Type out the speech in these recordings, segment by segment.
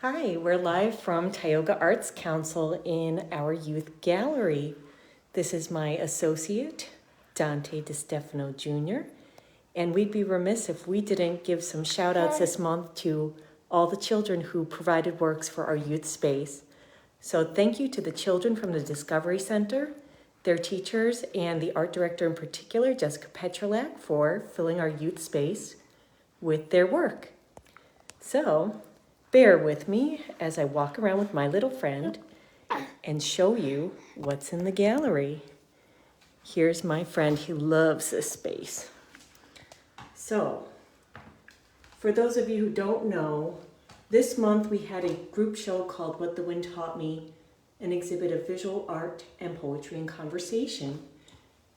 Hi, we're live from Tioga Arts Council in our youth gallery. This is my associate, Dante Di Stefano Jr., and we'd be remiss if we didn't give some shout outs this month to all the children who provided works for our youth space. So thank you to the children from the Discovery Center, their teachers, and the art director in particular, Jessica Petrolak, for filling our youth space with their work. So bear with me as I walk around with my little friend and show you what's in the gallery. Here's my friend, he loves this space. So, for those of you who don't know, this month we had a group show called What the Wind Taught Me, an exhibit of visual art and poetry and conversation.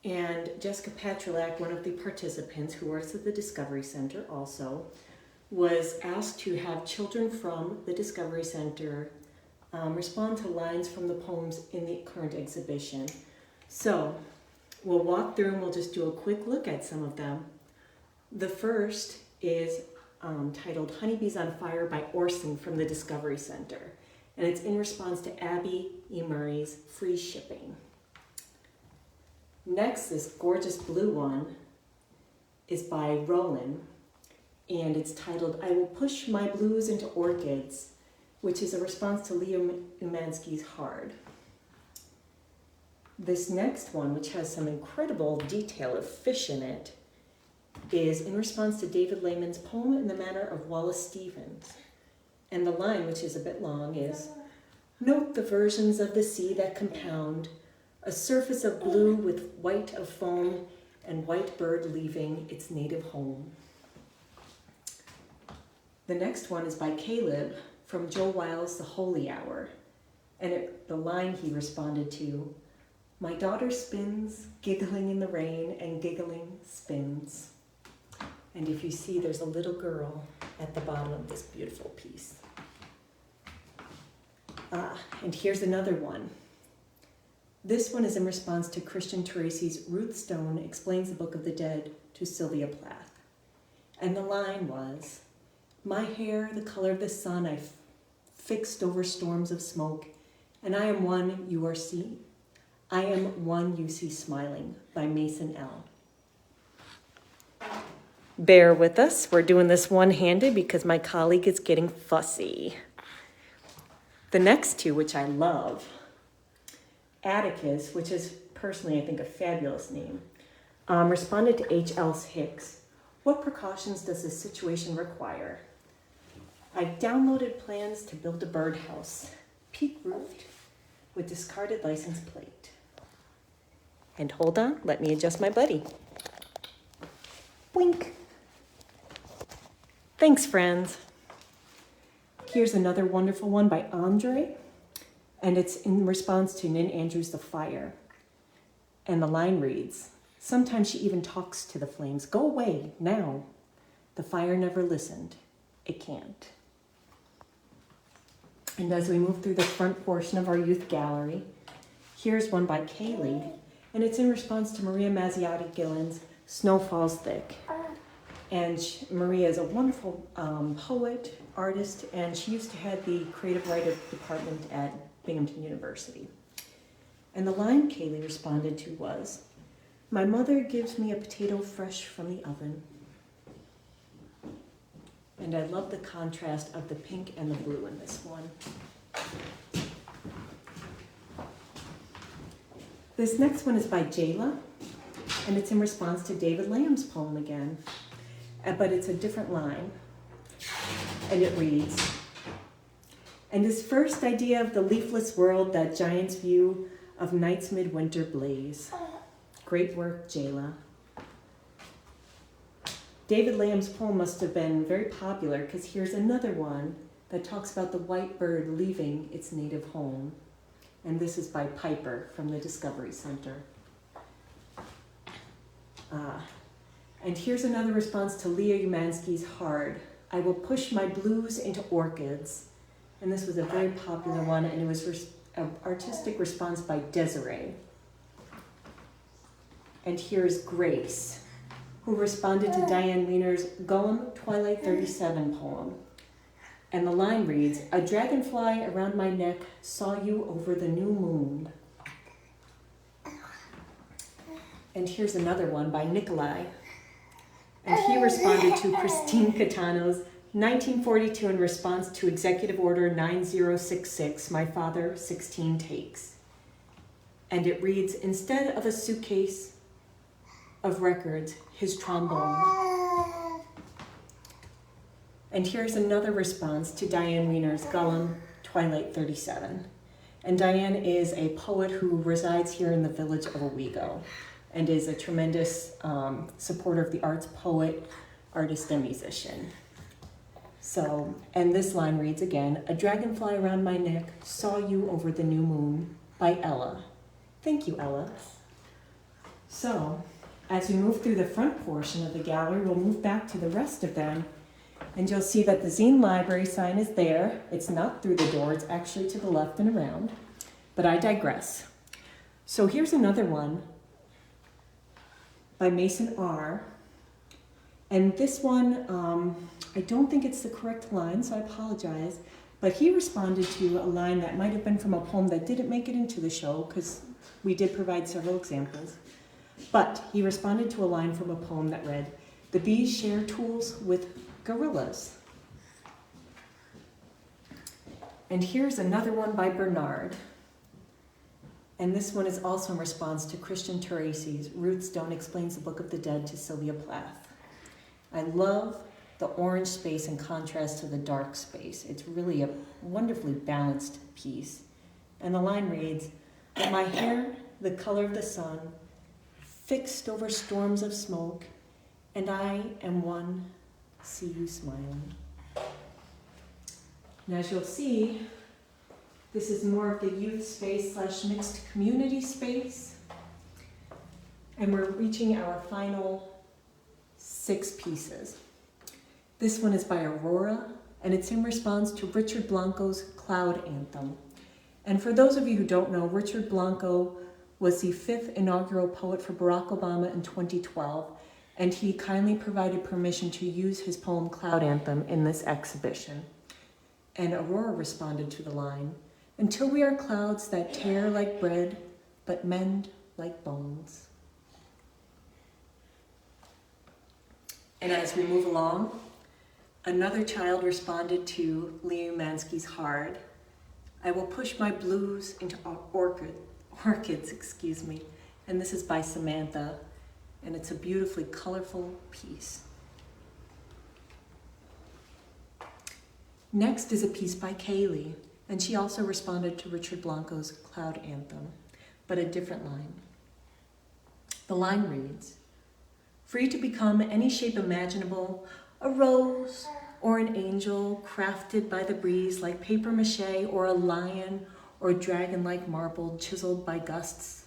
And Jessica Petrolak, one of the participants who works at the Discovery Center also, was asked to have children from the Discovery Center respond to lines from the poems in the current exhibition. So we'll walk through and we'll just do a quick look at some of them. The first is titled Honeybees on Fire by Orson from the Discovery Center. And it's in response to Abby E. Murray's Free Shipping. Next, this gorgeous blue one is by Roland. And it's titled, I Will Push My Blues into Orchids, which is a response to Leo Umansky's Hard. This next one, which has some incredible detail of fish in it, is in response to David Lehman's poem in the manner of Wallace Stevens. And the line, which is a bit long, is, note the versions of the sea that compound, a surface of blue with white of foam and white bird leaving its native home. The next one is by Caleb from Joe Wiles' The Holy Hour. And the line he responded to, my daughter spins, giggling in the rain, and giggling spins. And if you see, there's a little girl at the bottom of this beautiful piece. And here's another one. This one is in response to Christian Teresi's Ruth Stone Explains the Book of the Dead to Sylvia Plath. And the line was, my hair, the color of the sun, I've fixed over storms of smoke, and I am one you are see. I am one you see smiling, by Mason L. Bear with us. We're doing this one-handed because my colleague is getting fussy. The next two, which I love, Atticus, which is personally, I think, a fabulous name, responded to H. L. Hicks. What precautions does this situation require? I downloaded plans to build a birdhouse, peak-roofed, with discarded license plate. And hold on, let me adjust my buddy. Wink. Thanks, friends. Here's another wonderful one by Andre, and it's in response to Nin Andrews' The Fire. And the line reads, sometimes she even talks to the flames. Go away, now. The fire never listened. It can't. And as we move through the front portion of our youth gallery, here's one by Kaylee, and it's in response to Maria Mazziotti Gillen's Snow Falls Thick. And Maria is a wonderful poet, artist, and she used to head the creative writer department at Binghamton University. And the line Kaylee responded to was, my mother gives me a potato fresh from the oven. And I love the contrast of the pink and the blue in this one. This next one is by Jayla, and it's in response to David Lamb's poem again, but it's a different line. And it reads, and his first idea of the leafless world that giants view of night's midwinter blaze. Great work, Jayla. David Lamb's poem must have been very popular because here's another one that talks about the white bird leaving its native home. And this is by Piper from the Discovery Center. And here's another response to Leo Umansky's Hard. I will push my blues into orchids. And this was a very popular one, and it was an artistic response by Desiree. And here's Grace, who responded to Diane Wiener's Golem Twilight 37 poem. And the line reads, "A dragonfly around my neck saw you over the new moon." And here's another one by Nikolai. And he responded to Christine Catano's 1942 in response to Executive Order 9066, my father, 16 takes. And it reads, "Instead of a suitcase of records, his trombone." And here's another response to Diane Wiener's Gollum, Twilight 37. And Diane is a poet who resides here in the village of Owego and is a tremendous supporter of the arts, poet, artist, and musician. So, and this line reads again, "A dragonfly around my neck saw you over the new moon," by Ella. Thank you, Ella. So, as we move through the front portion of the gallery, we'll move back to the rest of them, and you'll see that the Zine Library sign is there. It's not through the door, it's actually to the left and around, but I digress. So here's another one by Mason R. And this one, I don't think it's the correct line, so I apologize, but he responded to a line that might have been from a poem that didn't make it into the show, because we did provide several examples. But he responded to a line from a poem that read, "The bees share tools with gorillas." And here's another one by Bernard. And this one is also in response to Christian Teresi's Rootstone Explains the Book of the Dead to Sylvia Plath. I love the orange space in contrast to the dark space. It's really a wonderfully balanced piece. And the line reads, "But my hair, the color of the sun, fixed over storms of smoke, and I am one, see you smiling." And as you'll see, this is more of the youth space / mixed community space. And we're reaching our final 6 pieces. This one is by Aurora, and it's in response to Richard Blanco's Cloud Anthem. And for those of you who don't know, Richard Blanco was the 5th inaugural poet for Barack Obama in 2012, and he kindly provided permission to use his poem Cloud Anthem in this exhibition. And Aurora responded to the line, "Until we are clouds that tear like bread, but mend like bones." And as we move along, another child responded to Lee Umansky's Hard. "I will push my blues into orchids, and this is by Samantha, and it's a beautifully colorful piece. Next is a piece by Kaylee, and she also responded to Richard Blanco's Cloud Anthem, but a different line. The line reads, "Free to become any shape imaginable, a rose or an angel crafted by the breeze like paper mache, or a lion or dragon like marble chiseled by gusts,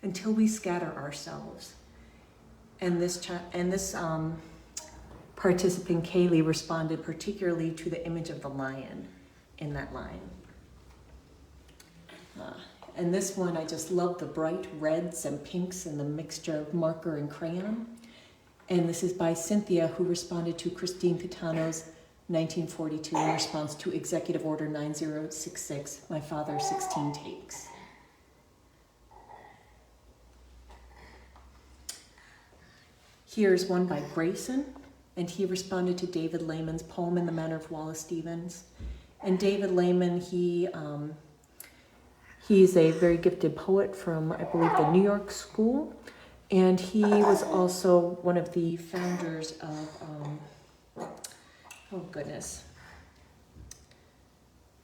until we scatter ourselves." And this participant, Kaylee, responded particularly to the image of the lion in that line. And this one, I just love the bright reds and pinks and the mixture of marker and crayon. And this is by Cynthia, who responded to Christine Catano's 1942 in response to Executive Order 9066, my father, 16 takes. Here's one by Grayson, and he responded to David Lehman's poem In the Manner of Wallace Stevens. And David Lehman, he's a very gifted poet from, I believe, the New York School. And he was also one of the founders of,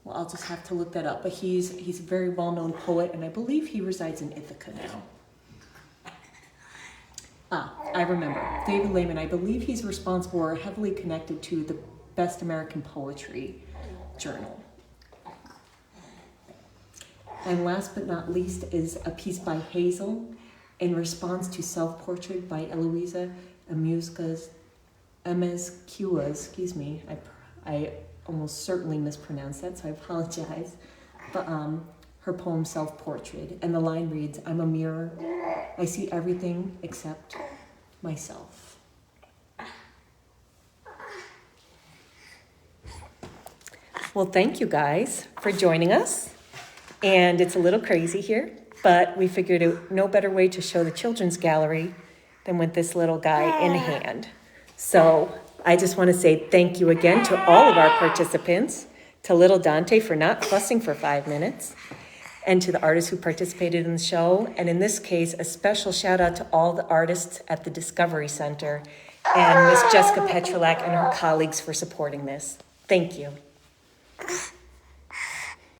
well, I'll just have to look that up. But he's a very well-known poet, and I believe he resides in Ithaca now. I remember. David Lehman, I believe he's responsible or heavily connected to the Best American Poetry Journal. And last but not least is a piece by Hazel in response to Self-Portrait by Eloisa Amezcua, I almost certainly mispronounced that, so I apologize. But her poem Self-Portrait, and the line reads, "I'm a mirror, I see everything except myself." Well, thank you guys for joining us. And it's a little crazy here, but we figured no better way to show the children's gallery than with this little guy in hand. So I just want to say thank you again to all of our participants, to little Dante for not fussing for 5 minutes, and to the artists who participated in the show. And in this case, a special shout out to all the artists at the Discovery Center and Miss Jessica Petrolak and her colleagues for supporting this. Thank you.